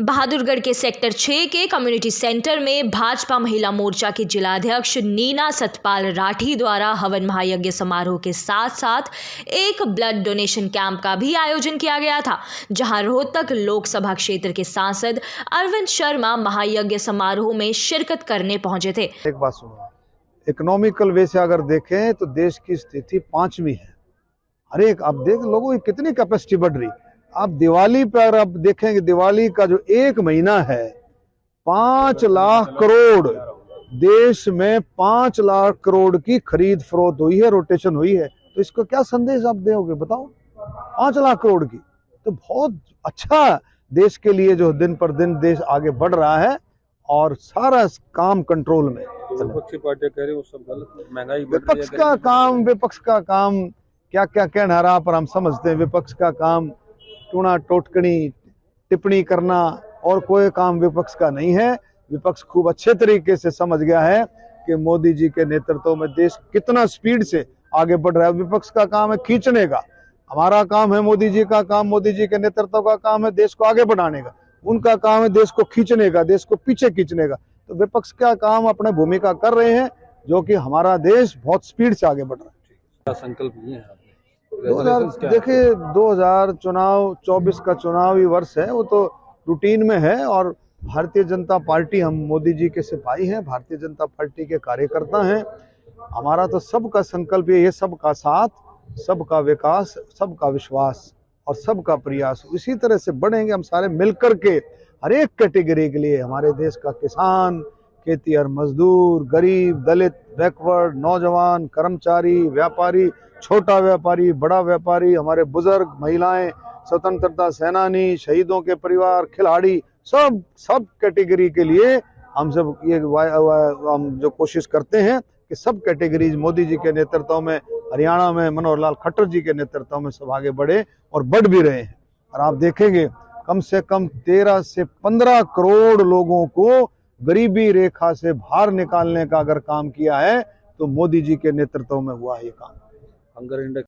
बहादुरगढ़ के सेक्टर 6 के community centre में भाजपा महिला मोर्चा की जिलाध्यक्ष नीना सतपाल राठी द्वारा हवन महायज्ञ समारोह के साथ साथ एक ब्लड डोनेशन कैंप का भी आयोजन किया गया था, जहां रोहतक लोकसभा क्षेत्र के सांसद अरविंद शर्मा महायज्ञ समारोह में शिरकत करने पहुंचे थे। एक बात सुनो, इकोनॉमिकल वे से अगर देखें तो देश की स्थिति 5वीं है। अरे अब देख लोगों की कितनी कैपेसिटी बढ़ रही। अब दिवाली पर अब देखेंगे, दिवाली का जो एक महीना है 5 लाख करोड़, देश में 5 लाख करोड़ की खरीद फरोख्त हुई है, रोटेशन हुई है। तो इसको क्या संदेश आप दोगे बताओ? 5 लाख करोड़ की तो बहुत अच्छा देश के लिए जो दिन पर दिन देश आगे बढ़ रहा है और सारा काम कंट्रोल में। विपक्षी पार्टियां कह रही वो सब गलत, महंगाई विपक्ष का काम क्या क्या कहना रहा, पर हम समझते हैं विपक्ष का काम टूणा टोटकनी टिप्पणी करना और कोई काम विपक्ष का नहीं है। विपक्ष खूब अच्छे तरीके से समझ गया है कि मोदी जी के नेतृत्व में देश कितना स्पीड से आगे बढ़ रहा है। विपक्ष का काम है खींचने का, हमारा काम है मोदी जी का काम, मोदी जी के नेतृत्व का काम है देश को आगे बढ़ाने का, उनका काम है देश को खींचने का, देश को पीछे खींचने का। तो विपक्ष का काम अपने भूमिका कर रहे हैं, जो कि हमारा देश बहुत स्पीड से आगे बढ़ रहा है। क्या संकल्प लिए हैं? 2024 का चुनावी वर्ष है, वो तो रूटीन में है और भारतीय जनता पार्टी, हम मोदी जी के सिपाही हैं, भारतीय जनता पार्टी के कार्यकर्ता हैं। हमारा तो सबका संकल्प ये है, सबका साथ, सबका विकास, सबका विश्वास और सबका प्रयास। इसी तरह से बढ़ेंगे हम सारे मिलकर के, हर एक कैटेगरी के लिए, हमारे देश का किसान, खेती और मजदूर, गरीब, दलित, बैकवर्ड, नौजवान, कर्मचारी, व्यापारी, छोटा व्यापारी, बड़ा व्यापारी, हमारे बुजुर्ग, महिलाएं, स्वतंत्रता सेनानी, शहीदों के परिवार, खिलाड़ी, सब कैटेगरी के लिए हम सब ये हम जो कोशिश करते हैं कि सब कैटेगरीज मोदी जी के नेतृत्व में, हरियाणा में मनोहर लाल खट्टर जी के नेतृत्व में सब आगे बढ़े और बढ़ भी रहे हैं। और आप देखेंगे कम से कम 13 से 15 करोड़ लोगों को गरीबी रेखा से बाहर निकालने का अगर काम किया है तो मोदी जी के नेतृत्व में हुआ ये काम। Hunger index